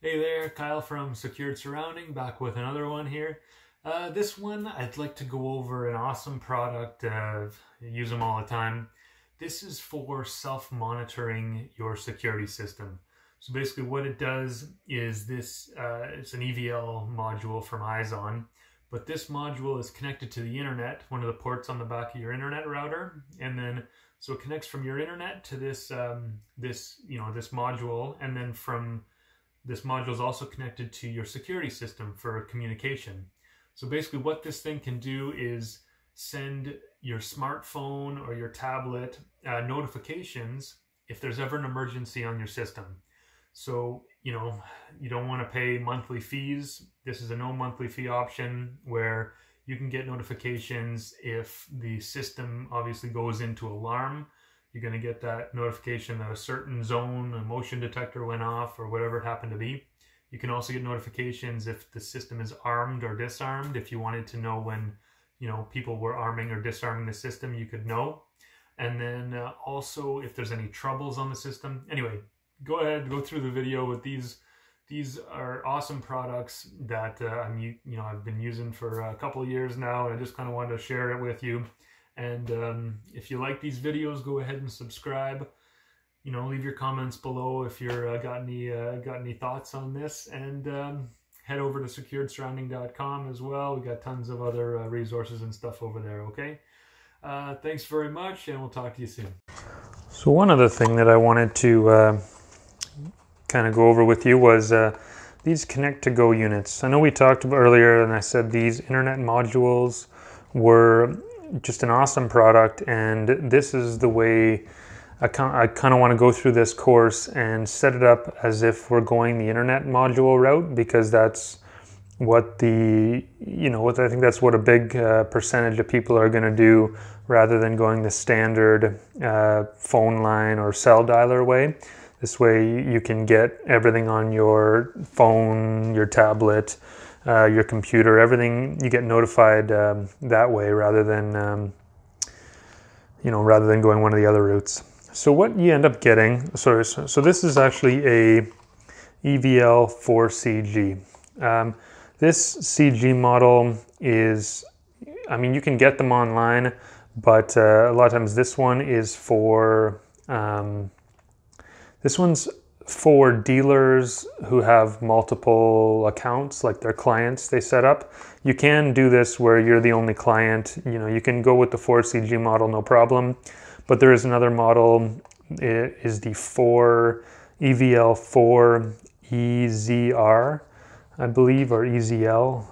Hey there, Kyle from Secured Surrounding, back with another one here. This one, I'd like to go over an awesome product. I use them all the time. This is for self-monitoring your security system. So basically what it does is this, it's an EVL module from eyez-on, but this module is connected to the internet, one of the ports on the back of your internet router, and then so it connects from your internet to this this module, and then from this module is also connected to your security system for communication. So basically what this thing can do is send your smartphone or your tablet notifications if there's ever an emergency on your system. So, you don't want to pay monthly fees. This is a no monthly fee option where you can get notifications if the system obviously goes into alarm. You're going to get that notification that a certain zone, a motion detector went off or whatever it happened to be. You can also get notifications if the system is armed or disarmed. If you wanted to know when, people were arming or disarming the system, you could know. And then also if there's any troubles on the system. Anyway, go ahead, go through the video with these. These are awesome products that I've been using for a couple of years now, and I just kind of wanted to share it with you. And if you like these videos, go ahead and subscribe. Leave your comments below if you're got any thoughts on this, and head over to securedsurrounding.com as well. We got tons of other resources and stuff over there. Okay, thanks very much, and we'll talk to you soon. So one other thing that I wanted to kind of go over with you was these Connect-to-Go units. I know we talked about earlier, and I said these internet modules were just an awesome product, and this is the way I kind of want to go through this course and set it up as if we're going the internet module route, because that's what I think that's what a big percentage of people are going to do, rather than going the standard phone line or cell dialer way. This way you can get everything on your phone, your tablet, your computer, everything. You get notified that way, rather than going one of the other routes. So what you end up getting, so this is actually a EVL 4CG. This CG model is, you can get them online, but a lot of times this one is for this one's for dealers who have multiple accounts, like their clients they set up. You can do this where you're the only client. You can go with the 4CG model, no problem. But there is another model. It is the EVL 4 EZR, I believe, or EZL.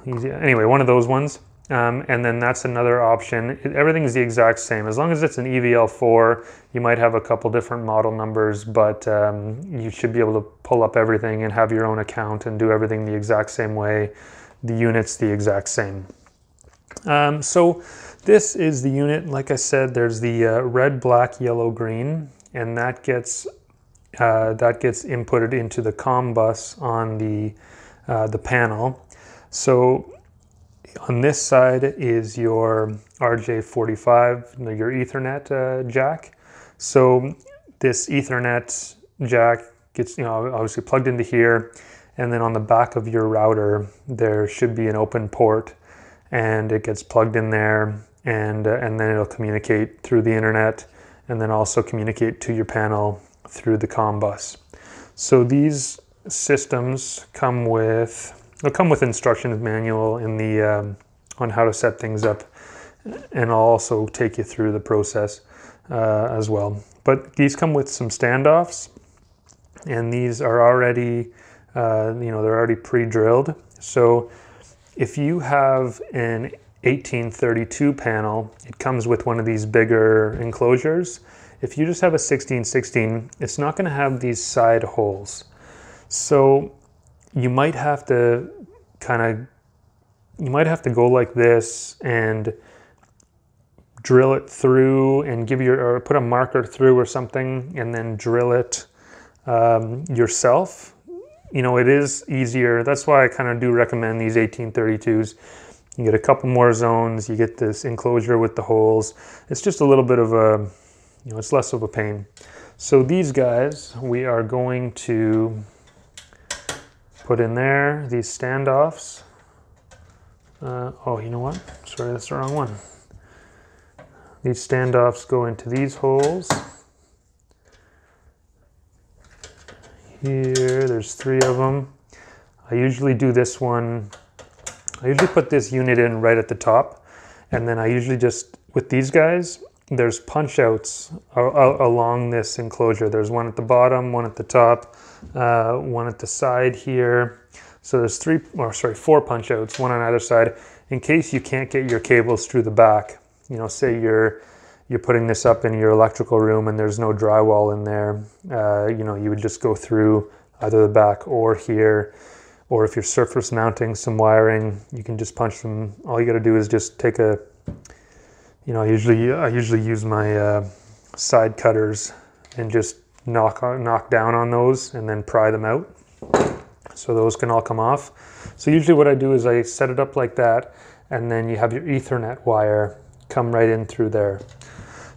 Anyway, one of those ones. And then that's another option. Everything is the exact same. As long as it's an EVL 4, you might have a couple different model numbers, but you should be able to pull up everything and have your own account and do everything the exact same way. The unit's the exact same. So this is the unit. Like I said, there's the red, black, yellow, green, and that gets inputted into the COM bus on the panel. So on this side is your RJ45, your Ethernet jack. So this Ethernet jack gets obviously plugged into here, and then on the back of your router there should be an open port, and it gets plugged in there, and then it'll communicate through the internet, and then also communicate to your panel through the COM bus. So these systems come with instructions manual in the on how to set things up, and I'll also take you through the process as well. But these come with some standoffs, and these are already they're already pre-drilled. So if you have an 1832 panel, it comes with one of these bigger enclosures. If you just have a 1616, it's not going to have these side holes. So you might have to go like this and drill it through and or put a marker through or something, and then drill it yourself. It is easier. That's why I kind of do recommend these 1832s. You get a couple more zones, you get this enclosure with the holes. It's just a little bit of a, it's less of a pain. So these guys, we are going to put in there, these standoffs. Oh, you know what? Sorry, that's the wrong one. These standoffs go into these holes. Here, there's 3 of them. I usually do this one, I usually put this unit in right at the top, and then I usually just, with these guys, there's punch outs along this enclosure. There's one at the bottom, one at the top, one at the side here. So there's 4 punch outs, one on either side, in case you can't get your cables through the back. You know, say you're putting this up in your electrical room and there's no drywall in there. You know, you would just go through either the back or here. Or if you're surface mounting some wiring, you can just punch them. All you got to do is just take a, you know, I usually use my side cutters and just knock down on those and then pry them out. So those can all come off. So usually what I do is I set it up like that, and then you have your Ethernet wire come right in through there.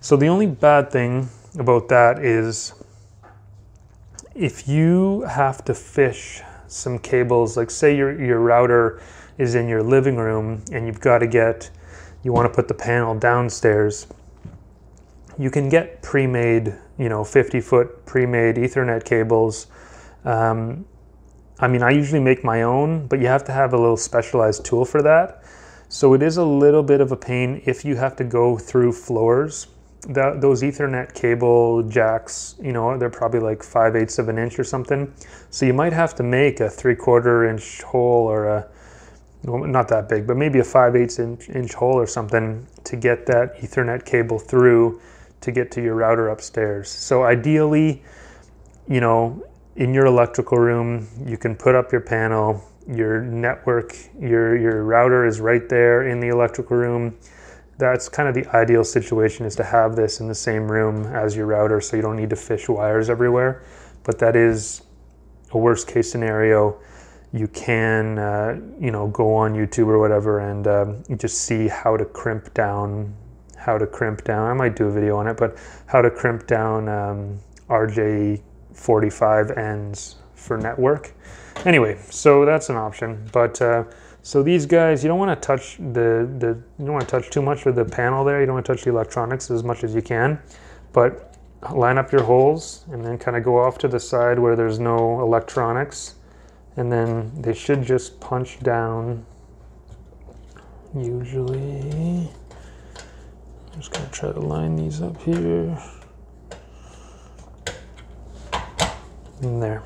So the only bad thing about that is if you have to fish some cables, like say your router is in your living room and you want to put the panel downstairs, you can get pre-made, you know, 50-foot pre-made Ethernet cables. I mean, I usually make my own, but you have to have a little specialized tool for that. So it is a little bit of a pain if you have to go through floors. Those Ethernet cable jacks, you know, they're probably like 5/8 of an inch or something. So you might have to make a 3/4 inch hole, or well, not that big, but maybe a 5/8 inch hole or something to get that Ethernet cable through to get to your router upstairs. So ideally, you know, in your electrical room, you can put up your panel, your network, your router is right there in the electrical room. That's kind of the ideal situation, is to have this in the same room as your router, so you don't need to fish wires everywhere. But that is a worst case scenario. You can, you know, go on YouTube or whatever and just see how to crimp down. I might do a video on it, but how to crimp down RJ45 ends for network. Anyway, so that's an option. But so these guys, you don't want to touch you don't want to touch too much of the panel there. You don't want to touch the electronics as much as you can, but line up your holes and then kind of go off to the side where there's no electronics, and then they should just punch down. Usually, I'm just gonna try to line these up here and there.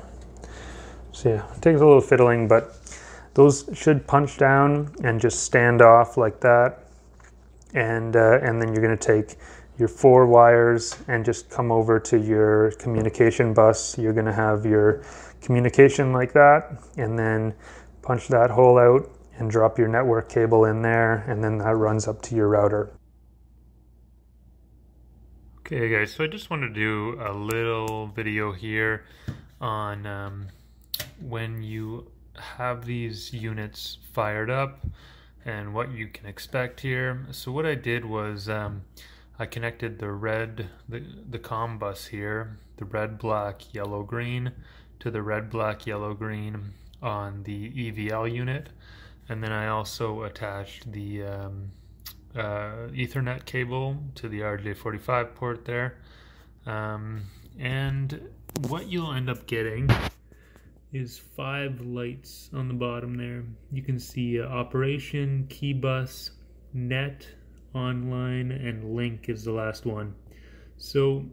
So yeah, it takes a little fiddling, but those should punch down and just stand off like that. And then you're going to take your 4 wires and just come over to your communication bus. You're going to have your communication like that, and then punch that hole out and drop your network cable in there, and then that runs up to your router. Okay guys, so I just want to do a little video here on when you have these units fired up and what you can expect here. So what I did was I connected the COM bus here, the red, black, yellow, green, to the red, black, yellow, green on the EVL unit, and then I also attached the Ethernet cable to the RJ45 port there. And what you'll end up getting is 5 lights on the bottom there. You can see operation, key bus, net, online, and link is the last one. So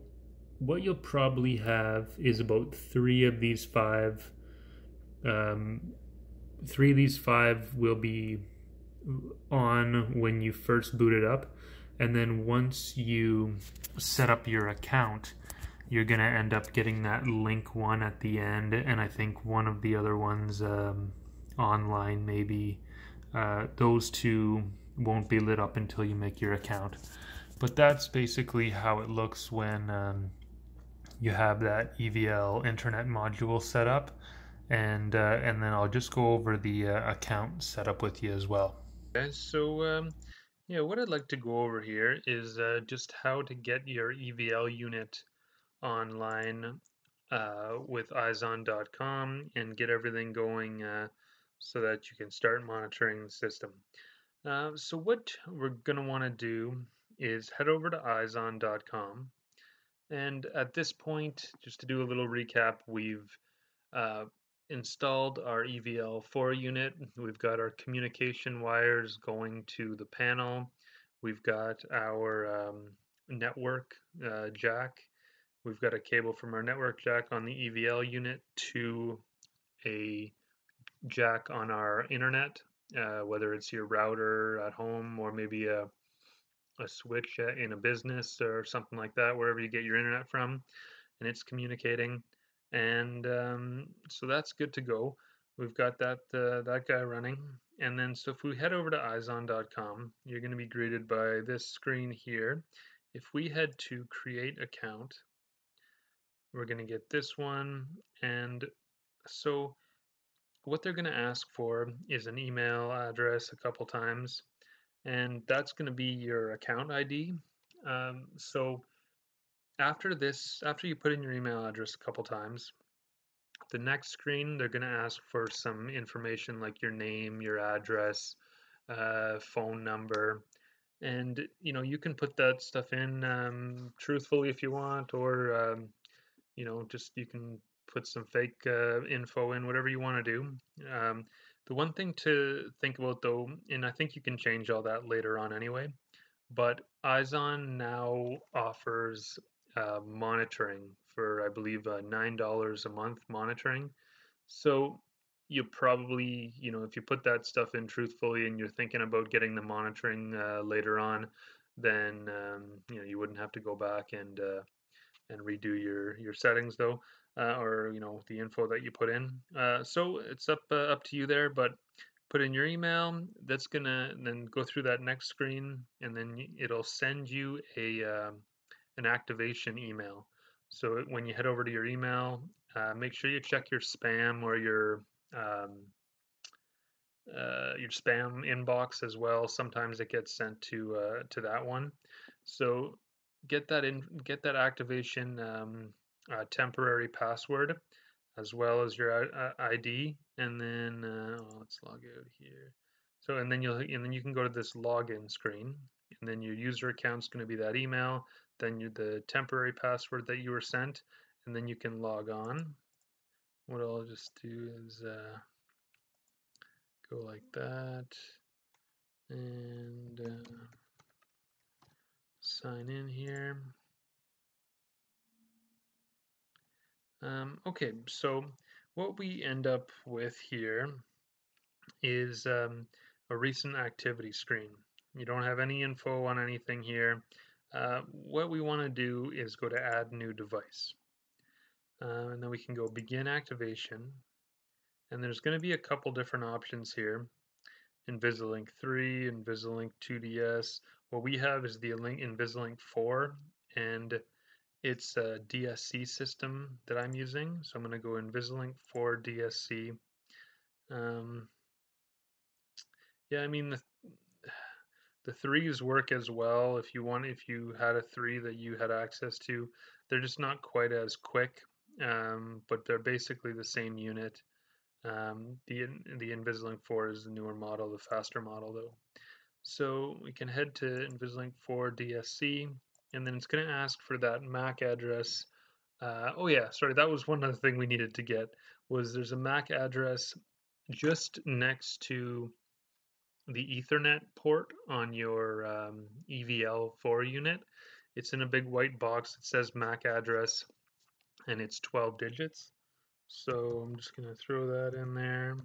what you'll probably have is about 3 of these 5. 3 of these 5 will be on when you first boot it up, and then once you set up your account, you're gonna end up getting that link one at the end, and I think one of the other ones online maybe. Those 2 won't be lit up until you make your account. But that's basically how it looks when you have that EVL internet module set up, and then I'll just go over the account setup with you as well. Okay, so yeah, what I'd like to go over here is just how to get your EVL unit online with eyez-on.com and get everything going so that you can start monitoring the system. So what we're going to want to do is head over to eyez-on.com. And at this point, just to do a little recap, we've uh, installed our EVL4 unit. We've got our communication wires going to the panel. We've got our network jack. We've got a cable from our network jack on the EVL unit to a jack on our internet, whether it's your router at home or maybe a switch in a business or something like that, wherever you get your internet from, and it's communicating. And so that's good to go. We've got that guy running. And then so if we head over to eyez-on.com, you're going to be greeted by this screen here. If we head to create account, we're going to get this one. And so what they're going to ask for is an email address a couple times, and that's going to be your account ID. So after this, after you put in your email address a couple times, the next screen, they're going to ask for some information like your name, your address, phone number, and you can put that stuff in truthfully if you want, or just you can put some fake info in, whatever you want to do. The one thing to think about though, and I think you can change all that later on anyway, but eyez-on now offers monitoring for, I believe, $9 a month monitoring. So you probably, if you put that stuff in truthfully and you're thinking about getting the monitoring later on, then you wouldn't have to go back and redo your settings though, or the info that you put in. So it's up to you there, but put in your email. That's gonna then go through that next screen, and then it'll send you an activation email. So when you head over to your email, make sure you check your spam or your spam inbox as well. Sometimes it gets sent to that one. So get that activation temporary password as well as your ID, and then let's log out here. So and then you can go to this login screen, and then your user account's going to be that email, then the temporary password that you were sent, and then you can log on. What I'll just do is go like that and sign in here. Okay, so what we end up with here is a recent activity screen. You don't have any info on anything here. What we want to do is go to add new device. And then we can go begin activation. And there's going to be a couple different options here. Invisalink 3, Invisalink 2DS. What we have is the Invisalink 4, and it's a DSC system that I'm using. So I'm going to go Invisalink 4 DSC. Yeah, I mean the threes work as well. If you had a 3 that you had access to, they're just not quite as quick, but they're basically the same unit. The Invisalink 4 is the newer model, the faster model though. So we can head to Invisalink 4 DSC, and then it's going to ask for that MAC address. Oh yeah, sorry, that was one other thing we needed to get, was there's a MAC address just next to the Ethernet port on your EVL4 unit. It's in a big white box. It says MAC address, and it's 12 digits. So I'm just going to throw that in there.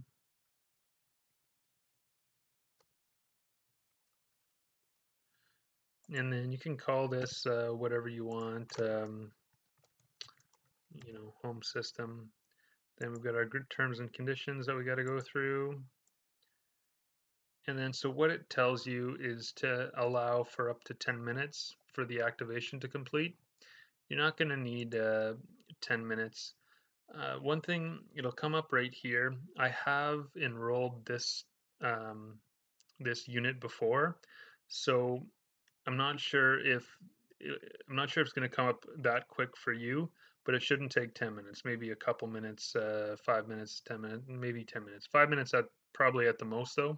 And then you can call this whatever you want, home system. Then we've got our terms and conditions that we got to go through. And then so what it tells you is to allow for up to 10 minutes for the activation to complete. You're not going to need 10 minutes. One thing, it'll come up right here. I have enrolled this this unit before, so I'm not sure if it's going to come up that quick for you, but it shouldn't take 10 minutes, maybe a couple minutes, 5 minutes, 10 minutes, maybe 10 minutes. 5 minutes at probably at the most though.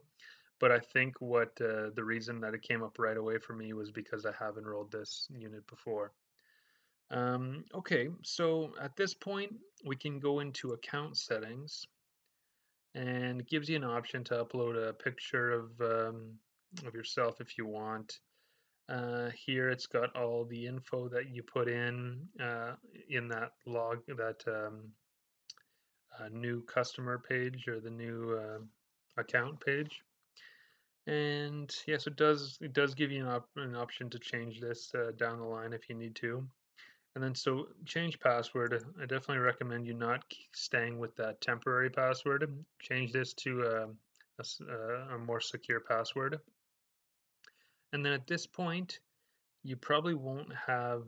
But I think what the reason that it came up right away for me was because I have enrolled this unit before. Okay, so at this point, we can go into account settings, and it gives you an option to upload a picture of yourself if you want. Here it's got all the info that you put in that log, that new customer page or the new account page. And yes, it does give you an option to change this down the line if you need to. And then so change password. I definitely recommend you not staying with that temporary password. Change this to a more secure password. And then at this point, you probably won't have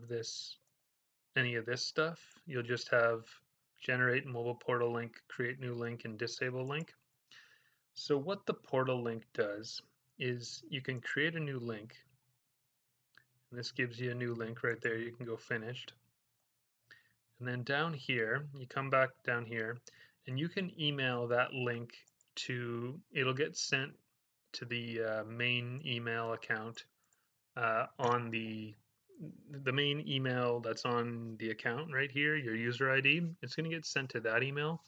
any of this stuff. You'll just have generate mobile portal link, create new link, and disable link. So what the portal link does is you can create a new link. And this gives you a new link right there. You can go finished. And then down here, you come back down here, and you can email that link it'll get sent to the main email account on the main email that's on the account right here, your user ID. It's going to get sent to that email,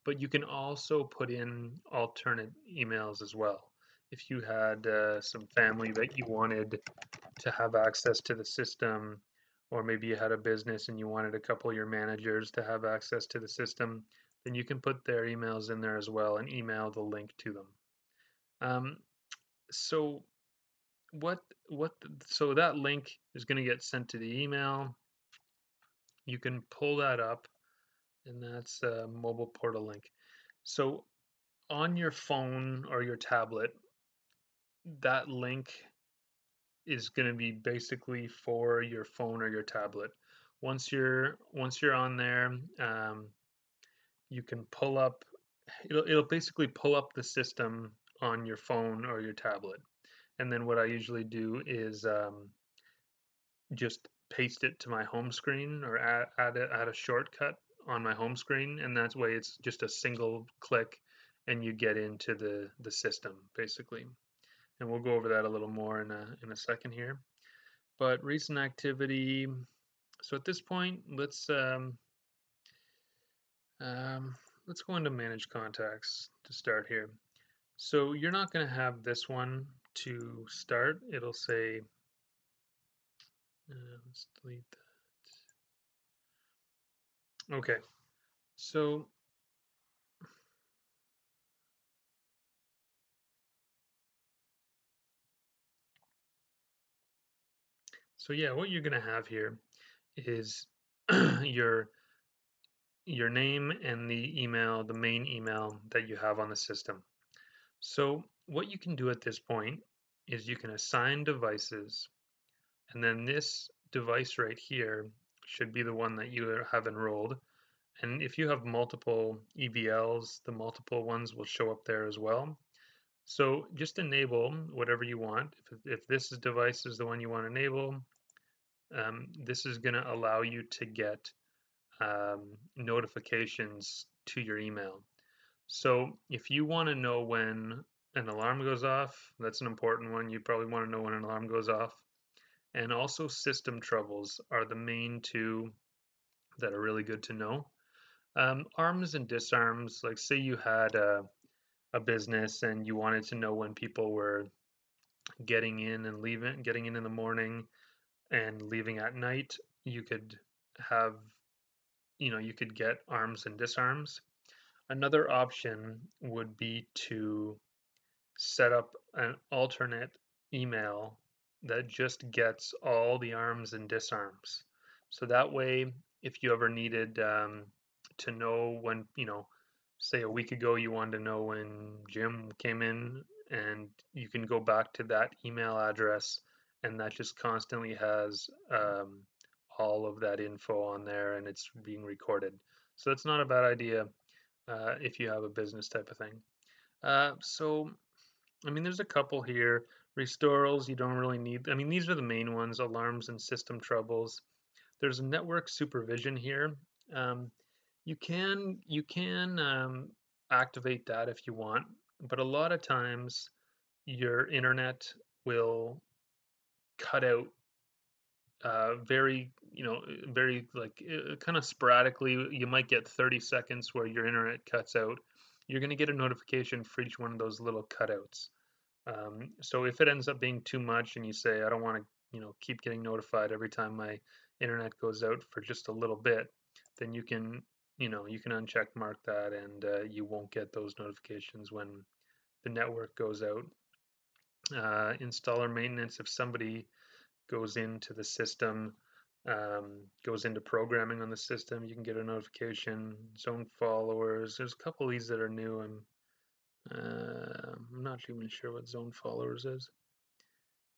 but you can also put in alternate emails as well. If you had some family that you wanted to have access to the system, or maybe you had a business and you wanted a couple of your managers to have access to the system, then you can put their emails in there as well and email the link to them. So so that link is going to get sent to the email. You can pull that up, and that's a mobile portal link. So on your phone or your tablet, that link is going to be basically for your phone or your tablet. Once you're on there, you can pull up. It'll basically pull up the system on your phone or your tablet. And then what I usually do is just paste it to my home screen, or add a shortcut on my home screen, and that way it's just a single click and you get into the system basically. And we'll go over that a little more in a second here. But recent activity. So at this point, let's go into manage contacts to start here. So you're not going to have this one to start. It'll say, let's delete that. Okay, so yeah, what you're going to have here is your name and the email, the main email that you have on the system. So what you can do at this point is you can assign devices, and then this device right here should be the one that you have enrolled. And if you have multiple EVLs, the multiple ones will show up there as well. So just enable whatever you want. If this device is the one you want to enable, this is going to allow you to get notifications to your email. So if you want to know when an alarm goes off, that's an important one. You probably want to know when an alarm goes off. And also system troubles are the main two that are really good to know. Arms and disarms, like say you had a business and you wanted to know when people were getting in and leaving, getting in the morning and leaving at night, you could have, you could get arms and disarms. Another option would be to set up an alternate email that just gets all the arms and disarms. So that way, if you ever needed to know when, say a week ago you wanted to know when Jim came in, and you can go back to that email address, and that just constantly has all of that info on there, and it's being recorded. So that's not a bad idea if you have a business type of thing. So I mean, there's a couple here. Restorals, you don't really need. I mean, these are the main ones, alarms and system troubles. There's network supervision here. You can activate that if you want, but a lot of times your internet will cut out very, very like kind of sporadically. You might get 30 seconds where your internet cuts out. You're going to get a notification for each one of those little cutouts. So if it ends up being too much and you say, I don't want to, keep getting notified every time my internet goes out for just a little bit, then you can uncheck mark that, and you won't get those notifications when the network goes out. Installer maintenance, if somebody goes into the system, goes into programming on the system, you can get a notification. Zone followers, there's a couple of these that are new. I'm not even sure what zone followers is.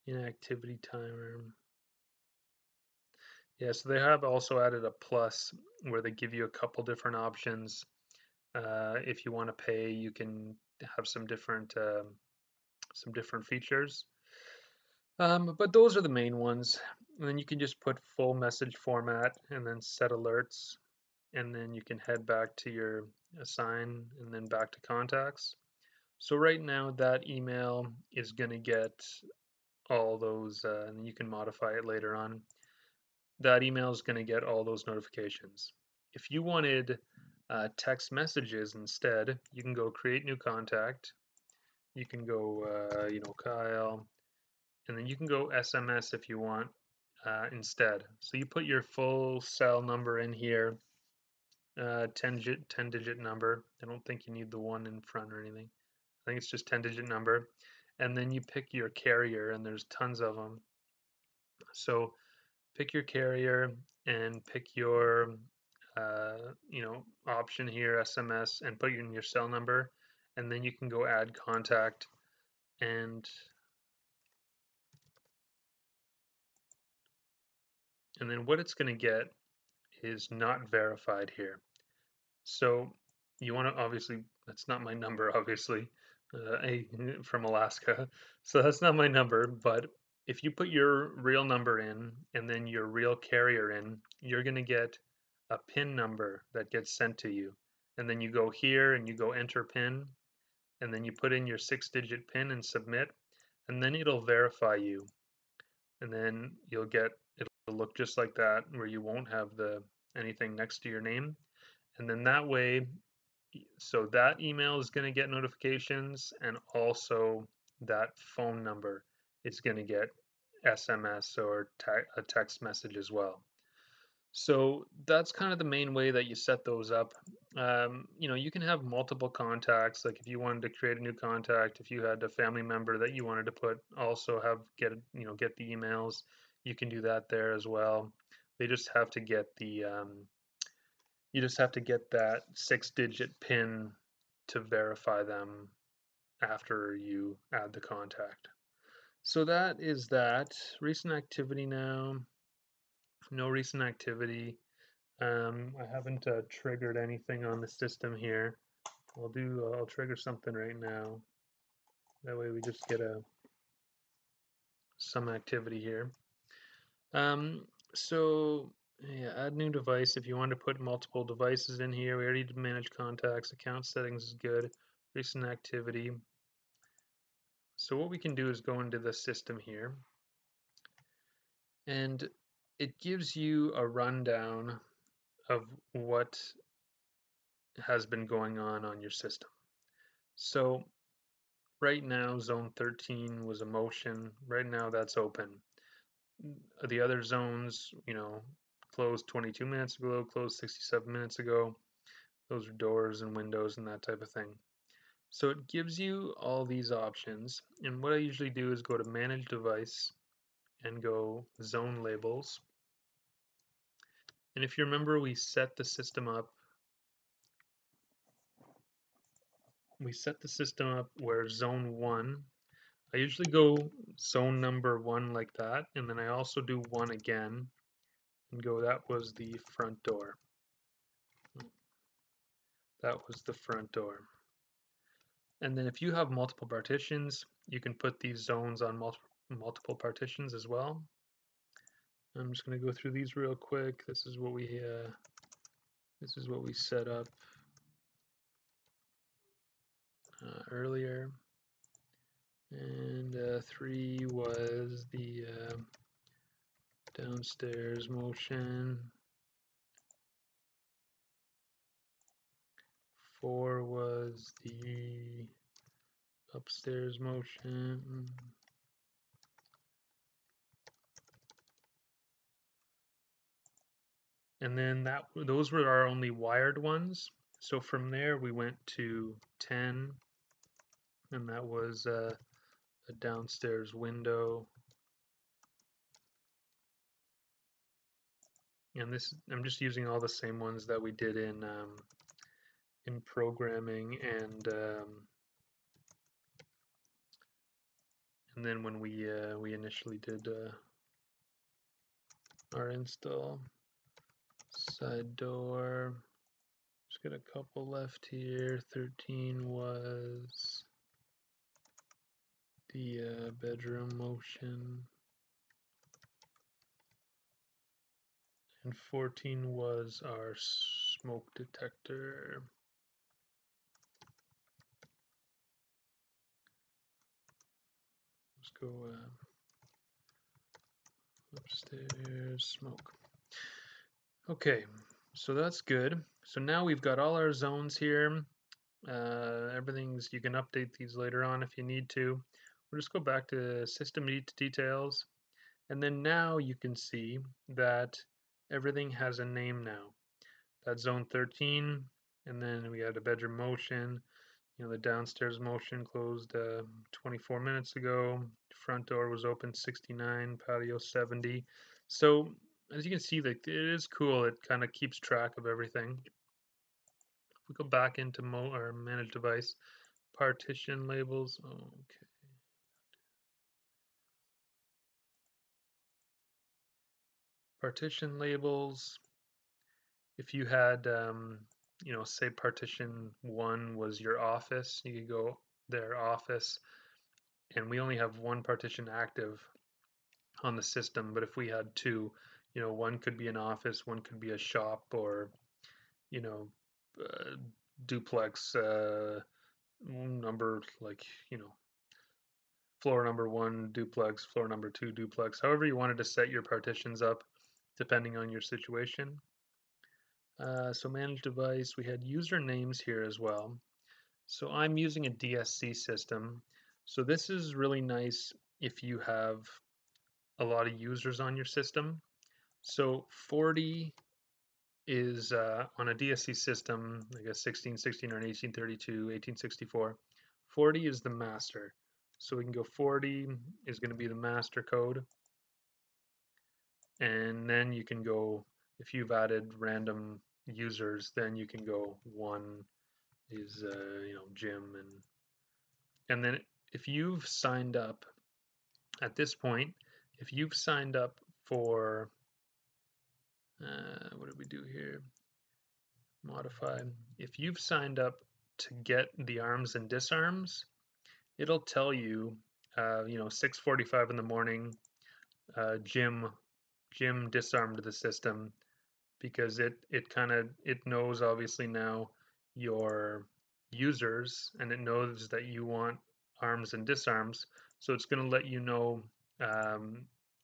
Inactivity timer. Yeah, so they have also added a plus where they give you a couple different options. If you want to pay, you can have some different features. But those are the main ones. And then you can just put full message format and then set alerts. And then you can head back to your assign and then back to contacts. So right now that email is going to get all those, and you can modify it later on. That email is going to get all those notifications. If you wanted text messages instead, you can go create new contact. You can go, Kyle, and then you can go SMS if you want instead. So you put your full cell number in here, 10-digit number. I don't think you need the one in front or anything. I think it's just 10-digit number. And then you pick your carrier, and there's tons of them. So pick your carrier and pick your option here, SMS, and put in your cell number, and then you can go add contact, and then what it's going to get is not verified here. So you want to, obviously, that's not my number, obviously, from Alaska. So that's not my number, but if you put your real number in and then your real carrier in, you're going to get a PIN number that gets sent to you. And then you go here and you go enter PIN, and then you put in your 6-digit PIN and submit, and then it'll verify you. And then it'll look just like that, where you won't have anything next to your name. And then that way, so that email is going to get notifications, and also that phone number is going to get SMS or a text message as well. So that's kind of the main way that you set those up. You can have multiple contacts. Like if you wanted to create a new contact, if you had a family member that you wanted to get the emails, you can do that there as well. They just have to get you just have to get that 6-digit PIN to verify them after you add the contact. So that is that. Recent activity now. No recent activity. I haven't triggered anything on the system here. I'll trigger something right now. That way we just get some activity here. So yeah, add new device. If you want to put multiple devices in here, we already did manage contacts. Account settings is good. Recent activity. So what we can do is go into the system here, and it gives you a rundown of what has been going on your system. So right now, zone 13 was a motion. Right now that's open. The other zones, closed 22 minutes ago, closed 67 minutes ago. Those are doors and windows and that type of thing. So it gives you all these options. And what I usually do is go to Manage Device and go Zone Labels. And if you remember, we set the system up where zone 1, I usually go zone number 1 like that, and then I also do 1 again and go, that was the front door. That was the front door. And then if you have multiple partitions, you can put these zones on multiple partitions as well. I'm just going to go through these real quick. This is what we This is what we set up earlier. And 3 was the downstairs motion. 4 was the upstairs motion. And then those were our only wired ones. So from there we went to 10, and that was a downstairs window. And this, I'm just using all the same ones that we did in programming, and then when we initially did our install. Side door, just got a couple left here. 13 was the bedroom motion, and 14 was our smoke detector. Let's go upstairs smoke. Okay, so that's good. So now we've got all our zones here. Everything's, you can update these later on if you need to. We'll just go back to system details, and then now you can see that everything has a name now. That's zone 13, and then we had a bedroom motion. You know, the downstairs motion closed 24 minutes ago. Front door was open 69, patio 70. So as you can see, like, it is cool. It kind of keeps track of everything. If we go back into or manage device, partition labels. Okay. Partition labels. If you had, you know, say partition 1 was your office, you could go there, office, and we only have one partition active on the system. But if we had 2, you know, one could be an office, one could be a shop, or, you know, duplex number, like, you know, floor number 1 duplex, floor number 2 duplex, however you wanted to set your partitions up depending on your situation. So manage device, we had usernames here as well. So I'm using a DSC system. So this is really nice if you have a lot of users on your system. So 40 is on a DSC system, like a 1616 or an 1832, 1864. 40 is the master. So we can go 40 is going to be the master code. And then you can go, if you've added random users, then you can go 1 is you know, Jim, and then if you've signed up at this point, if you've signed up for what did we do here? Modify. If you've signed up to get the arms and disarms, it'll tell you, you know, 6:45 in the morning, Jim disarmed the system, because it knows obviously now your users, and it knows that you want arms and disarms, so it's going to let you know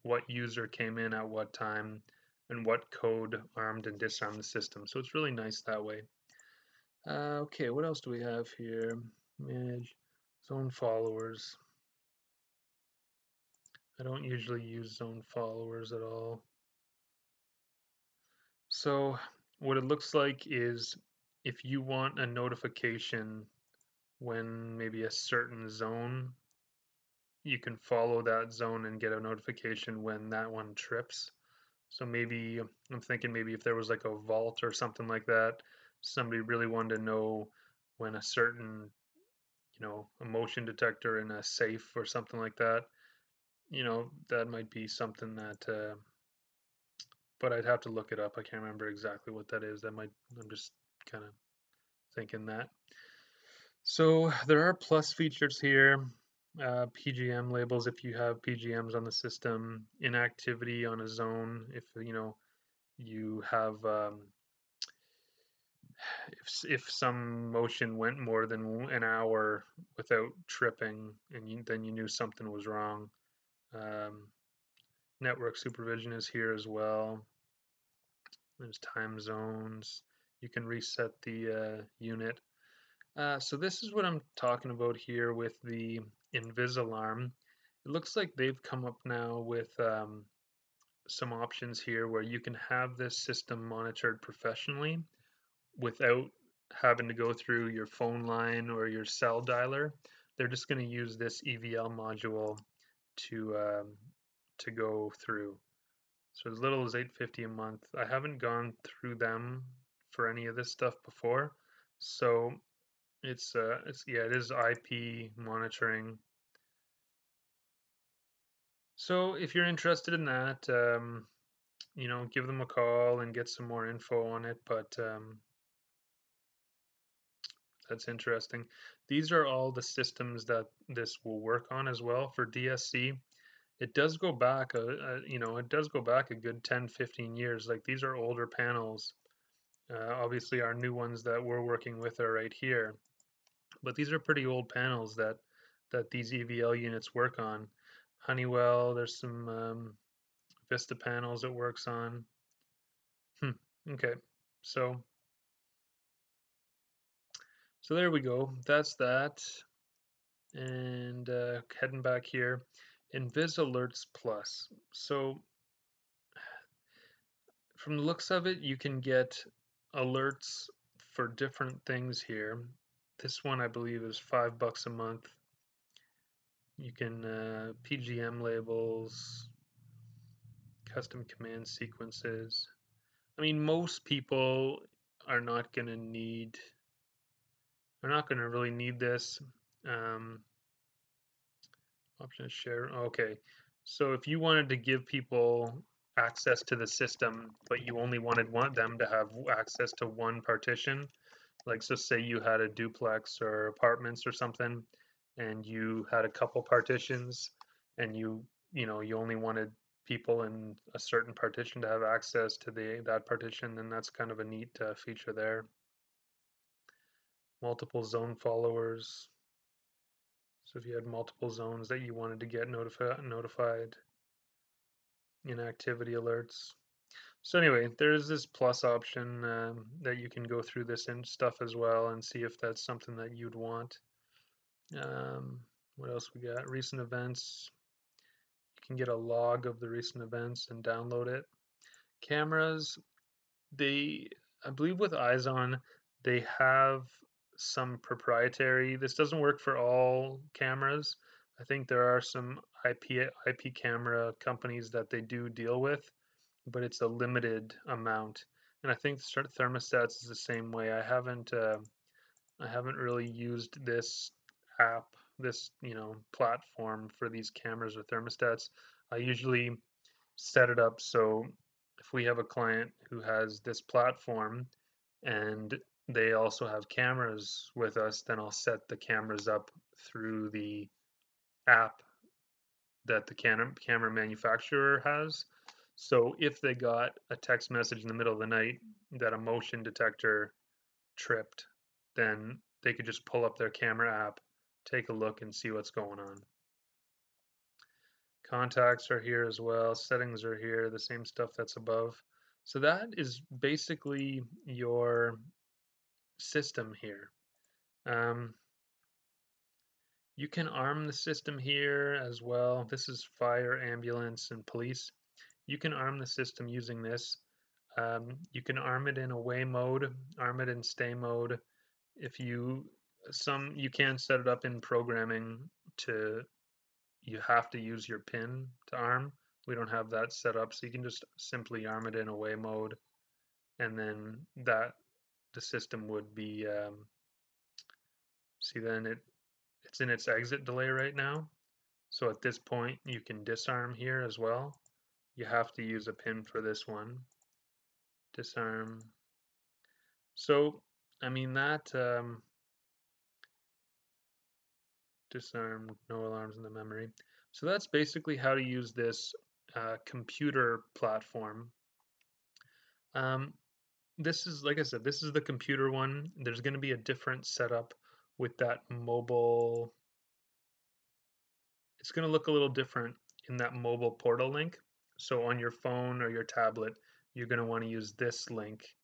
what user came in at what time and what code armed and disarmed the system. So it's really nice that way. Okay, what else do we have here? Manage zone followers. I don't usually use zone followers at all. So what it looks like is, if you want a notification when maybe a certain zone, you can follow that zone and get a notification when that one trips. So maybe, I'm thinking maybe if there was like a vault or something like that, somebody really wanted to know when a certain, you know, a motion detector in a safe or something like that, you know, that might be something that, but I'd have to look it up. I can't remember exactly what that is. That might, I'm just kind of thinking that. So there are plus features here. PGM labels, if you have PGMs on the system. Inactivity on a zone, if, you know, you have if some motion went more than an hour without tripping, and then you knew something was wrong. Network supervision is here as well. There's time zones. You can reset the unit. So this is what I'm talking about here with the Invisalarm. It looks like they've come up now with some options here where you can have this system monitored professionally without having to go through your phone line or your cell dialer. They're just going to use this EVL module to go through. So as little as $8.50 a month. I haven't gone through them for any of this stuff before, so it's yeah, it is IP monitoring. So if you're interested in that, you know, give them a call and get some more info on it. But that's interesting. These are all the systems that this will work on as well for DSC. It does go back you know, it does go back a good 10-15 years. Like, these are older panels. Obviously our new ones that we're working with are right here, but these are pretty old panels that these EVL units work on. Honeywell, there's some Vista panels it works on. Okay, so there we go. That's that. And heading back here, Invis Alerts Plus. So from the looks of it, you can get alerts for different things here. This one I believe is $5 a month. You can PGM labels, custom command sequences. I mean, most people are not going to really need this. Option to share. Okay, so if you wanted to give people access to the system, but you only wanted them to have access to one partition, like, so say you had a duplex or apartments or something, and you had a couple partitions, and you know, you only wanted people in a certain partition to have access to that partition, then that's kind of a neat feature there. Multiple zone followers. So if you had multiple zones that you wanted to get notified, inactivity alerts. So anyway, there's this plus option that you can go through this and stuff as well and see if that's something that you'd want. What else we got? Recent events. You can get a log of the recent events and download it. Cameras, I believe with eyez-on, they have some proprietary. This doesn't work for all cameras. I think there are some IP camera companies that they do deal with, but it's a limited amount. And I think thermostats is the same way. I haven't really used this app, this, you know, platform for these cameras or thermostats. I usually set it up so if we have a client who has this platform and they also have cameras with us, then I'll set the cameras up through the app that the camera manufacturer has. So if they got a text message in the middle of the night that a motion detector tripped, then they could just pull up their camera app, take a look, and see what's going on. Contacts are here as well. Settings are here, the same stuff that's above. So that is basically your system here. You can arm the system here as well. This is fire, ambulance, and police. You can arm the system using this. You can arm it in away mode, arm it in stay mode. If you can set it up in programming to, you have to use your pin to arm. We don't have that set up, so you can just simply arm it in away mode, and then the system would be see, then it's in its exit delay right now. So at this point you can disarm here as well. You have to use a pin for this one. Disarm. So I mean that disarm, no alarms in the memory. So that's basically how to use this computer platform. this is, like I said, this is the computer one. There's going to be a different setup with that mobile. It's going to look a little different in that mobile portal link. So on your phone or your tablet, you're going to want to use this link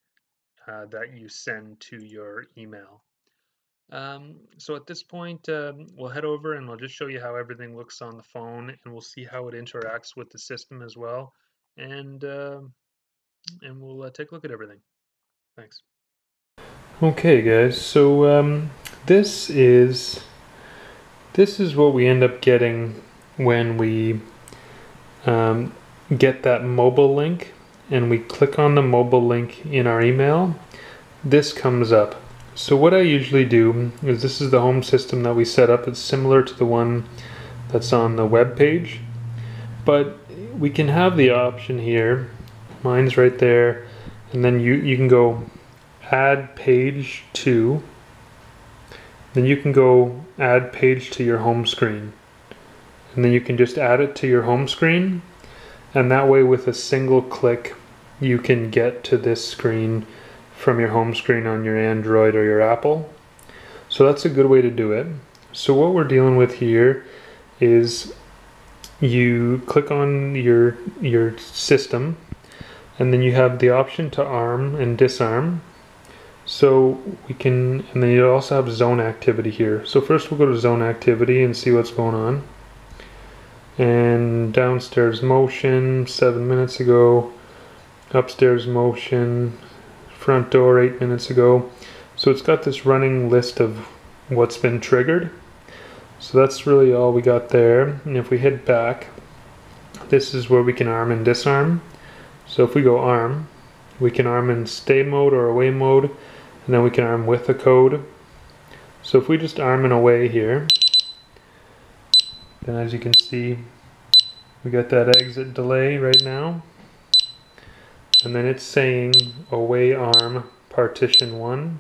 that you send to your email. So at this point, we'll head over and I'll just show you how everything looks on the phone, and we'll see how it interacts with the system as well. And we'll take a look at everything. Thanks. Okay, guys. So this is what we end up getting when we get that mobile link, and we click on the mobile link in our email. This comes up. So what I usually do is, this is the home system that we set up. It's similar to the one that's on the web page, but we can have the option here. Mine's right there, and then you can go add page to, then you can go add page to your home screen, and then you can just add it to your home screen, and that way with a single click you can get to this screen from your home screen on your Android or your Apple. So that's a good way to do it. So what we're dealing with here is, you click on your system, and then you have the option to arm and disarm. So we can, and then you also have zone activity here. So first we'll go to zone activity and see what's going on. And downstairs motion 7 minutes ago, upstairs motion, front door 8 minutes ago. So it's got this running list of what's been triggered. So that's really all we got there. And if we hit back, this is where we can arm and disarm. So if we go arm, we can arm in stay mode or away mode, and then we can arm with a code. So if we just arm and away here, then as you can see, we got that exit delay right now. And then it's saying away arm partition 1.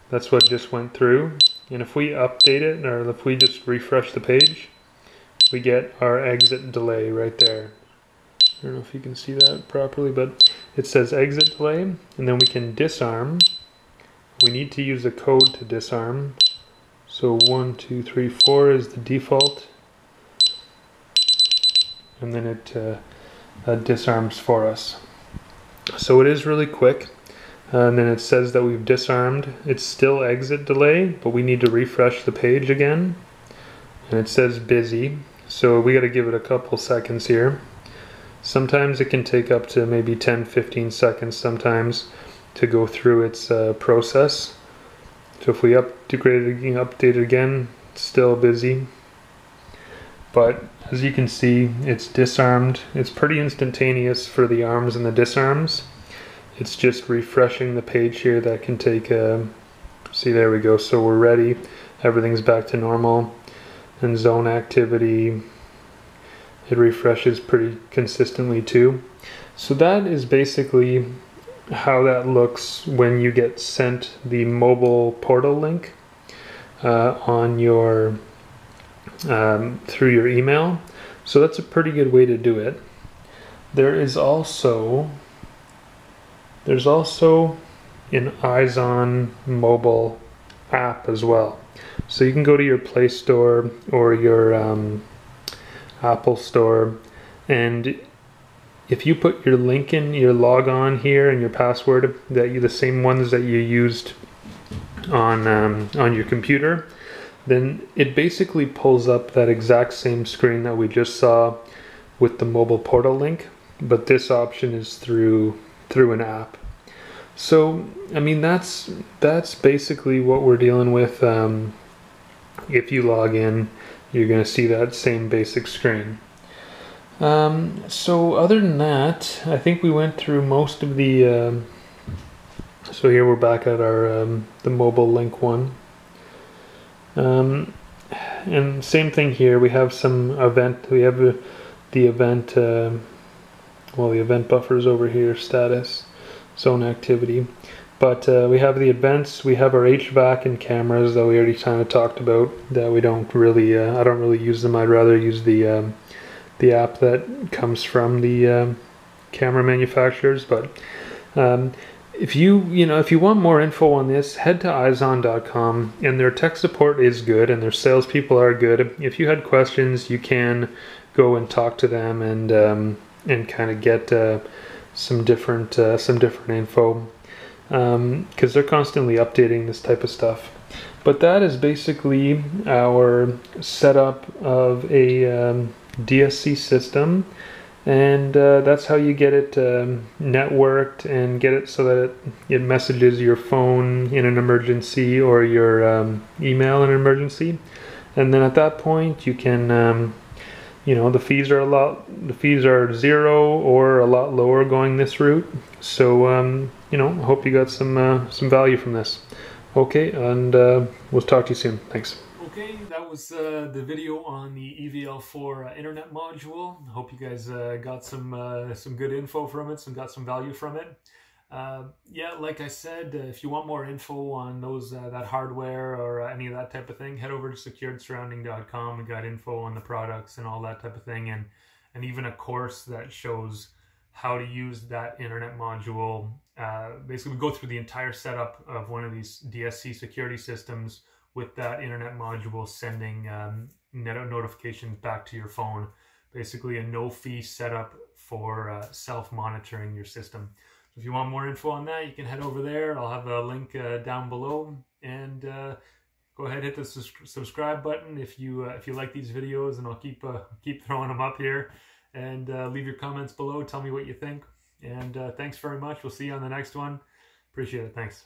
That's what just went through. And if we update it, or if we just refresh the page, we get our exit delay right there. I don't know if you can see that properly, but it says exit delay, and then we can disarm. We need to use a code to disarm. So 1, 2, 3, 4 is the default, and then it disarms for us. So it is really quick, and then it says that we've disarmed. It's still exit delay, but we need to refresh the page again, and it says busy. So we got to give it a couple seconds here. Sometimes it can take up to maybe 10-15 seconds sometimes to go through its process. So if we update it again, it's still busy. But as you can see, it's disarmed. It's pretty instantaneous for the arms and the disarms. It's just refreshing the page here that can take see, there we go. So we're ready. Everything's back to normal. And zone activity, it refreshes pretty consistently too. So that is basically how that looks when you get sent the mobile portal link on your through your email. So that's a pretty good way to do it. There's also an eyez-on mobile app as well. So you can go to your Play Store or your Apple Store, and if you put your link in, your log on here and your password, the same ones that you used on your computer, then it basically pulls up that exact same screen that we just saw with the mobile portal link, but this option is through an app. So I mean, that's basically what we're dealing with. If you log in, you're going to see that same basic screen. So other than that, I think we went through most of the so here we're back at our the mobile link one. And same thing here, we have some event, we have the event, well, the event buffers over here, status, zone activity. But we have the events, we have our HVAC and cameras that we already kind of talked about, that we don't really, I don't really use them. I'd rather use the app that comes from the camera manufacturers. But if you want more info on this, head to eyez-on.com, and their tech support is good and their salespeople are good. If you had questions, you can go and talk to them and kind of get some different info, because they're constantly updating this type of stuff. But that is basically our setup of a DSC system, and that's how you get it networked and get it so that it messages your phone in an emergency or your email in an emergency. And then at that point you can the fees are 0 or a lot lower going this route. So I hope you got some value from this. Okay, and we'll talk to you soon. Thanks. Okay, that was the video on the EVL4 internet module. I hope you guys got some good info from it, got some value from it. Yeah, like I said, if you want more info on those that hardware or any of that type of thing, head over to securedsurrounding.com. We got info on the products and all that type of thing, and even a course that shows how to use that internet module. Basically, we go through the entire setup of one of these DSC security systems with that internet module sending notifications back to your phone. Basically a no-fee setup for self-monitoring your system. So if you want more info on that, you can head over there. I'll have a link down below, and go ahead, hit the subscribe button if you like these videos, and I'll keep throwing them up here. And leave your comments below. Tell me what you think. And thanks very much. We'll see you on the next one. Appreciate it. Thanks.